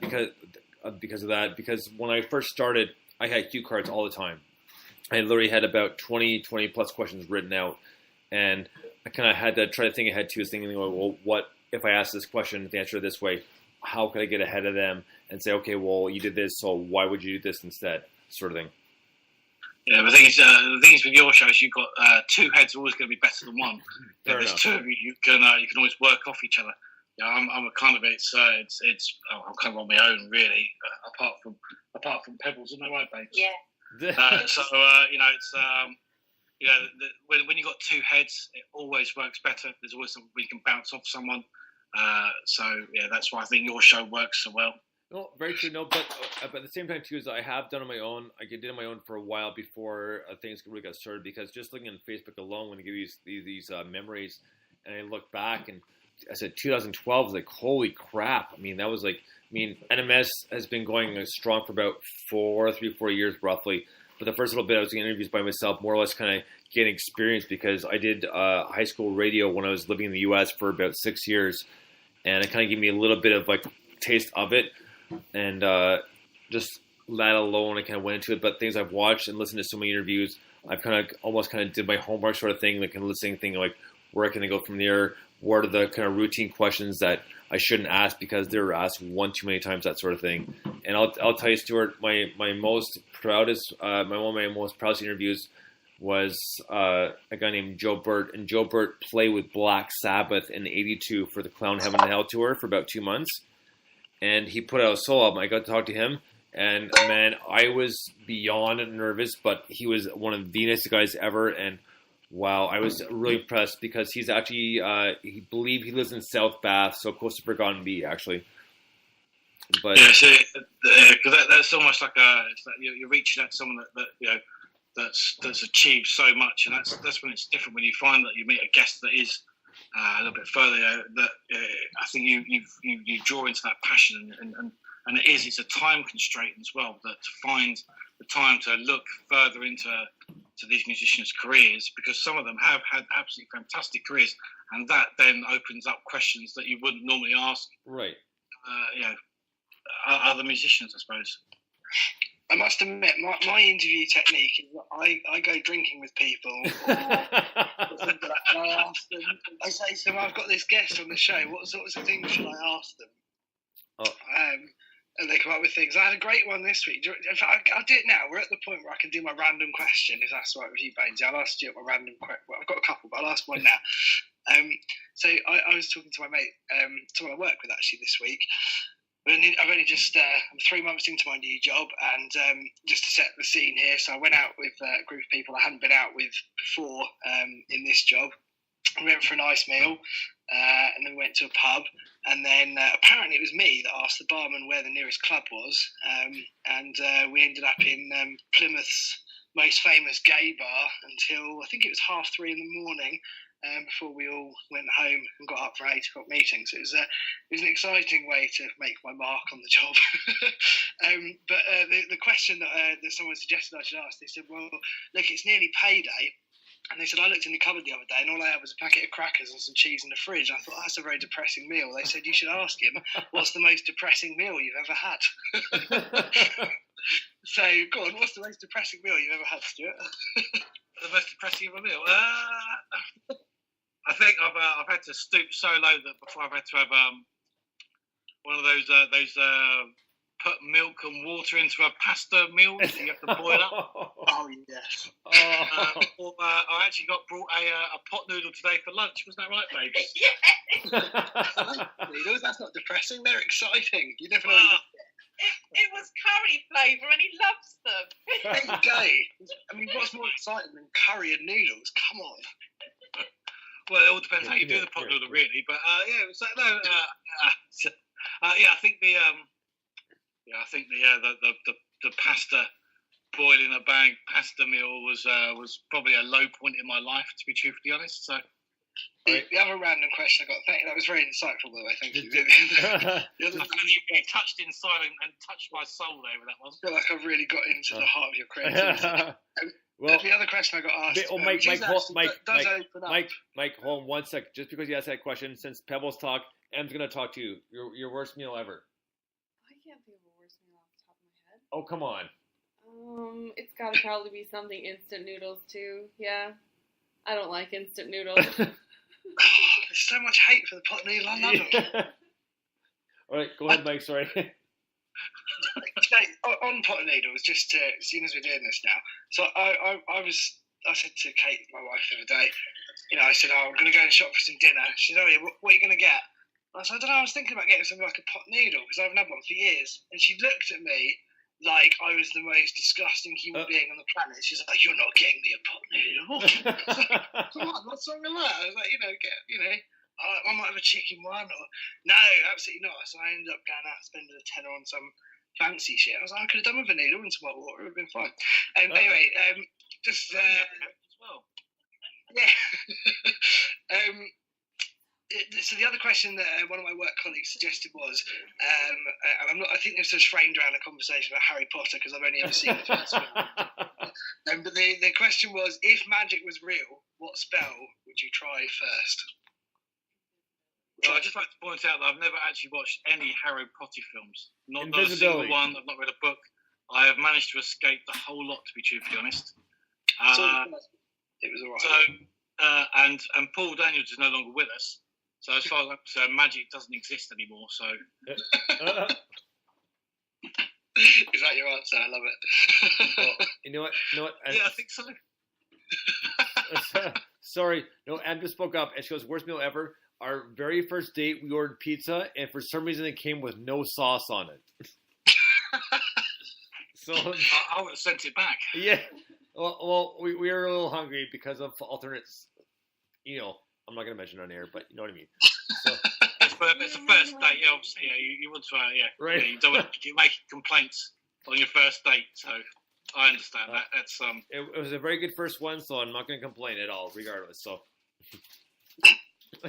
because of that. Because when I first started, I had cue cards all the time. I literally had about 20 plus questions written out, and I kind of had to try to think ahead too. Thinking, well, what if I ask this question, the answer this way? How could I get ahead of them and say, okay, well, you did this, so why would you do this instead, sort of thing. Yeah, the thing is with your shows, you've got two heads are always going to be better than one. If there's two of you, you can always work off each other. Yeah, I'm a kind of I'm kind of on my own really, apart from Pebbles, isn't that right, babes? Yeah. When you got two heads, it always works better. There's always something we can bounce off someone. That's why I think your show works so well. No, very true. No, but at the same time too, is I have done on my own. I did on my own for a while before things really got started. Because just looking on Facebook alone, when I give you these memories, and I look back, and I said 2012 was like, holy crap! I mean, that was like, NMS has been going strong for about 4 years roughly. But the first little bit, I was doing interviews by myself, more or less, kind of getting experience because I did high school radio when I was living in the U.S. for about 6 years, and it kind of gave me a little bit of like taste of it. And just that alone, I kind of went into it. But things I've watched and listened to so many interviews, I've kind of did my homework sort of thing, like kind of listening thing, like where can I go from there? What are the kind of routine questions that I shouldn't ask because they were asked one too many times, that sort of thing. And I'll tell you, Stuart, my most proudest interviews was a guy named Joe Burt, and Joe Burt played with Black Sabbath in '82 for the Clown Heaven and Hell tour for about 2 months. And he put out a solo album. I got to talk to him, and man, I was beyond nervous, but he was one of the nicest guys ever. And wow, I was really impressed because he's actually, he lives in South Bath, so close to Forgotten Bee, actually. But because that's almost like it's like you're reaching out to someone that's achieved so much, and that's when it's different when you find that you meet a guest that is a little bit further. I think you draw into that passion, and it's a time constraint as well. That to find the time to look further into these musicians' careers, because some of them have had absolutely fantastic careers, and that then opens up questions that you wouldn't normally ask. Right. Other musicians, I suppose. I must admit, my interview technique is that I go drinking with people. I ask them, I say to them, I've got this guest on the show, what sorts of things should I ask them? And they come up with things. I had a great one this week. In fact, I'll do it now. We're at the point where I can do my random question, if that's all right with you, Bainesy. I'll ask Stuart my random question. Well, I've got a couple, but I'll ask one now. So I was talking to my mate, someone I work with actually this week. I've only just, I'm 3 months into my new job, and just to set the scene here, so I went out with a group of people I hadn't been out with before in this job. We went for a nice meal, and then we went to a pub, and then apparently it was me that asked the barman where the nearest club was, and we ended up in Plymouth's most famous gay bar until I think it was 3:30 in the morning. Before we all went home and got up for 8 o'clock meetings. So it was an exciting way to make my mark on the job. But the question that someone suggested I should ask, they said, well, look, it's nearly payday. And they said, I looked in the cupboard the other day and all I had was a packet of crackers and some cheese in the fridge. I thought, that's a very depressing meal. They said, you should ask him, what's the most depressing meal you've ever had? So, go on, what's the most depressing meal you've ever had, Stuart? The most depressing of a meal? I think I've had to stoop so low that before I've had to have one of those put milk and water into a pasta meal that you have to boil up. Oh yes. I actually got brought a pot noodle today for lunch. Wasn't that right, babes? Noodles, that's not depressing. They're exciting. You never know. It was curry flavour, and he loves them. There you go. I mean, what's more exciting than curry and noodles? Come on. Well, it all depends how you do the pot noodle, really. But it was like I think the pasta boiling a bag pasta meal was probably a low point in my life, to be truthfully honest. So. The other random question I got, that was very insightful, though. I think you did. You touched inside and touched my soul there with that one. I feel like I've really got into the heart of your creativity. Well, the other question I got asked. Mike, hold on 1 sec. Just because you asked that question, since Pebbles talk, Em's going to talk to you. Your worst meal ever. can't think of a worse meal off the top of my head. Oh, come on. It's got to probably be something instant noodles too. Yeah, I don't like instant noodles. There's so much hate for the pot noodle. I love it. All right, go ahead, Mike. Sorry. Okay, on pot noodles, just to, seeing as we're doing this now. So I said to Kate, my wife, the other day, I said, I'm going to go and shop for some dinner. She said, oh, yeah, what are you going to get? I said, I don't know, I was thinking about getting something like a pot noodle because I haven't had one for years. And she looked at me like I was the most disgusting human being on the planet. She's like, you're not getting me a pot noodle. What? What's wrong with that? I was like, I might have a chicken one or no, absolutely not. So I ended up going out and spending a tenner on some fancy shit. I was like, I could have done with a noodle and some hot water. It would have been fine. Anyway, just as well. Yeah. So the other question that one of my work colleagues suggested was, and I think this was framed around a conversation about Harry Potter because I've only ever seen the first one. But the question was, if magic was real, what spell would you try first? Well, I'd just like to point out that I've never actually watched any Harry Potter films. Not a single one. I've not read a book. I have managed to escape the whole lot, to be truthfully honest. It was all right. So, and Paul Daniels is no longer with us. So as far as I'm concerned, magic doesn't exist anymore. So. Is that your answer? I love it. Well, you know what? Yeah, I think so. Sorry, no, Em just spoke up and she goes, worst meal ever. Our very first date, we ordered pizza, and for some reason it came with no sauce on it. So I would have sent it back. Yeah. Well, we were a little hungry because of alternates. I'm not going to mention it on air, but you know what I mean. So, it's the first date, yeah, obviously. Yeah, you want to, right. Yeah, you don't want to keep making complaints on your first date, so I understand that. That's It was a very good first one, so I'm not going to complain at all, regardless. So.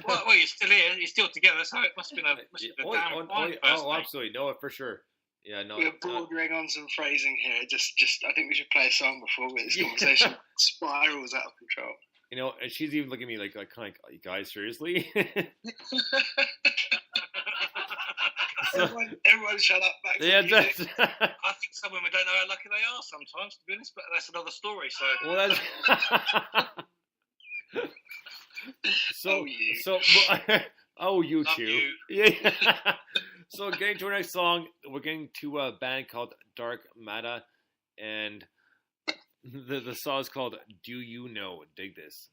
Well, you're still here. You're still together, so it must have been a damn fine first date. Absolutely, no, for sure. Yeah, no. We're bordering on some phrasing here. Just, I think we should play a song before this conversation spirals out of control. And she's even looking at me like you guys, seriously? Everyone shut up. Back to yeah, I think some women don't know how lucky they are sometimes, to be honest, but that's another story. So. Well, you two. You. Yeah. So getting to our next song, we're getting to a band called Dark Matter, and the song is called Do You Know? Dig this.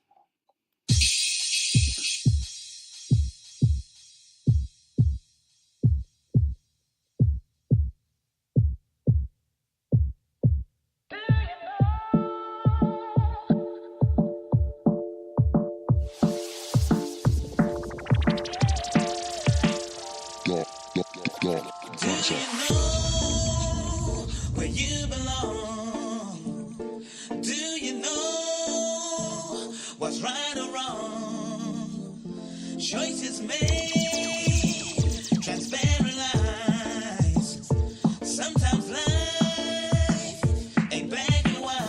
Where you belong? Do you know what's right or wrong? Choices made, transparent lies. Sometimes life ain't black and white.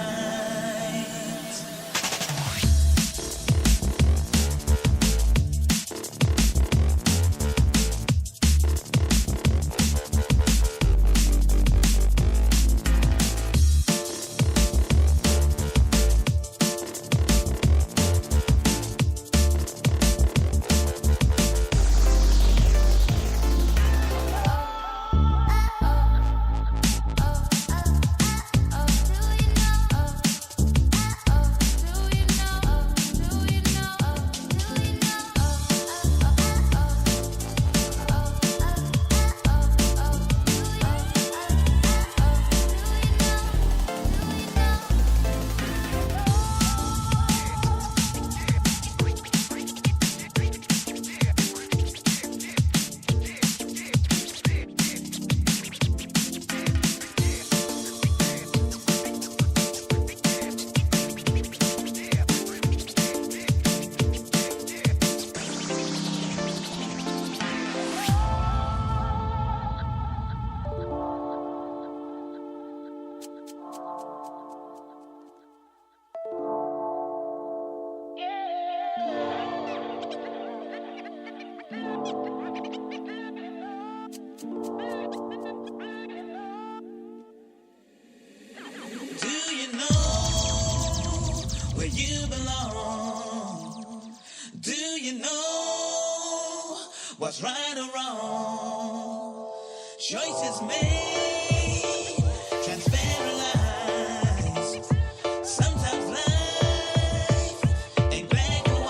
you belong. Do you know what's right or wrong? Choices made, transparent lines. Sometimes life ain't black and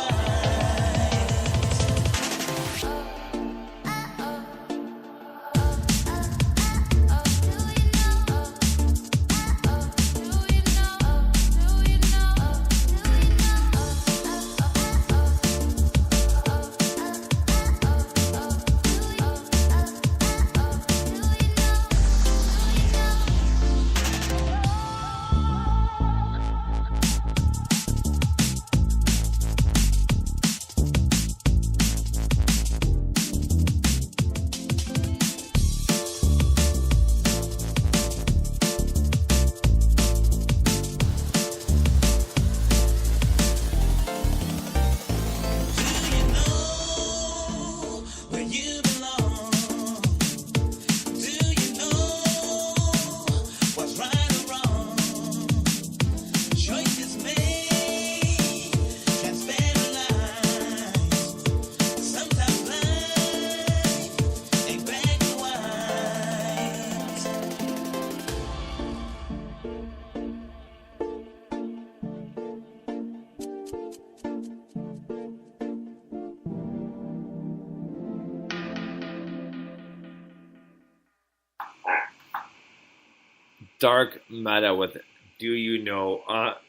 Dark Matter with Do You Know?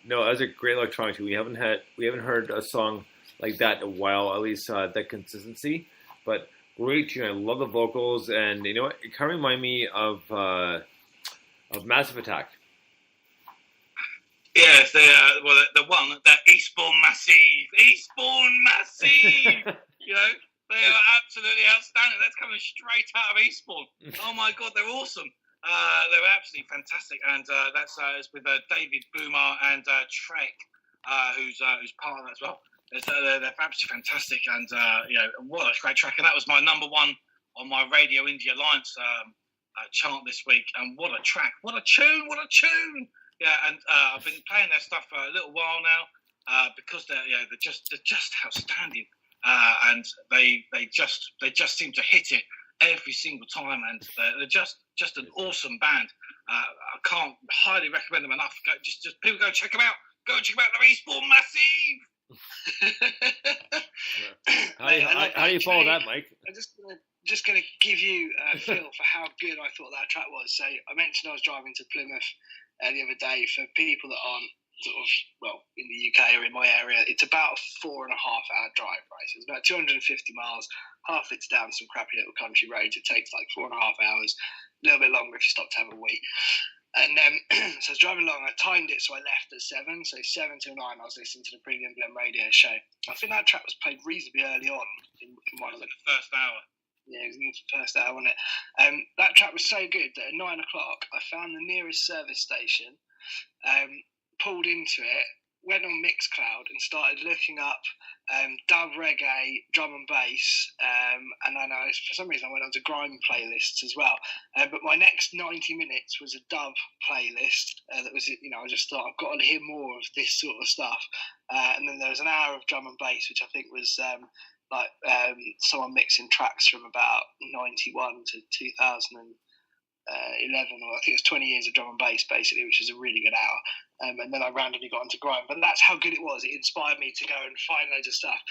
No, that's a great electronic tune. We haven't heard a song like that in a while, at least that consistency. But great tune. I love the vocals, and you know what? It kind of remind me of Massive Attack. Yes, the one that Eastbourne Massive. You know, they are absolutely outstanding. That's coming straight out of Eastbourne. Oh my God, they're awesome. They're absolutely fantastic, and that's it's with David Boomer and Trek, who's part of that as well. They're absolutely fantastic, and you know, what a great track! And that was my number one on my Radio Indie Alliance chart this week. And what a track! What a tune! What a tune! Yeah, and I've been playing their stuff for a little while now because they're just outstanding, and they just seem to hit it every single time, and they're just an awesome band. I can't highly recommend them enough. Just people go check them out. Go check them out. The Eastbourne Massive. How do you follow that, Mike? I'm just gonna give you a feel for how good I thought that track was. So I mentioned I was driving to Plymouth the other day. For people that aren't sort of, well, in the UK or in my area, it's about a 4.5 hour drive, right? So it's about 250 miles. Half it's down some crappy little country roads. It takes like 4.5 hours, a little bit longer if you stop to have a wee. And so I was driving along. I timed it so I left at 7. So 7 till 9, I was listening to the Premium Blend radio show. I think that track was played reasonably early on in one of the first hour. Yeah, it was in the first hour, wasn't it? That track was so good that at 9 o'clock, I found the nearest service station, pulled into it, went on Mixcloud and started looking up dub reggae, drum and bass, and then for some reason I went on to grime playlists as well. But my next 90 minutes was a dub playlist that was, you know, I just thought I've got to hear more of this sort of stuff. And then there was an hour of drum and bass, which I think was someone mixing tracks from about 91 to 2011, or I think it's 20 years of drum and bass basically, which is a really good hour. And then I randomly got onto grime, but that's how good it was. It inspired me to go and find loads of stuff,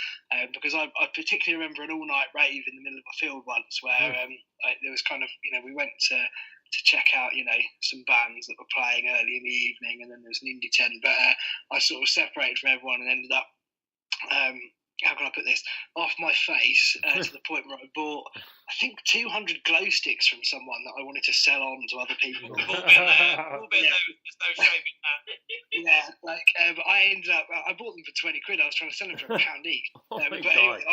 because I particularly remember an all-night rave in the middle of a field once where there was kind of, you know, we went to check out, you know, some bands that were playing early in the evening, and then there was an indie tent, but I sort of separated from everyone and ended up how can I put this, off my face to the point where I bought, I think, 200 glow sticks from someone that I wanted to sell on to other people. We've all been there. There's no shame in that. Yeah, but I ended up, I bought them for 20 quid. I was trying to sell them for £1 each. Oh my but God. anyway,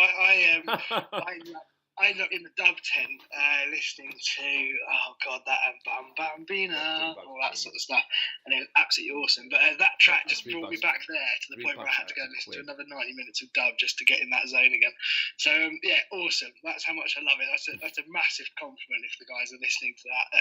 I ended up in the dub tent listening to, that Bam Bambina, all that sort of stuff, and it was absolutely awesome. But that track just brought me back there to the point where I had to go and listen to another 90 minutes of dub just to get in that zone again. So yeah, awesome. That's how much I love it. That's a massive compliment if the guys are listening to that.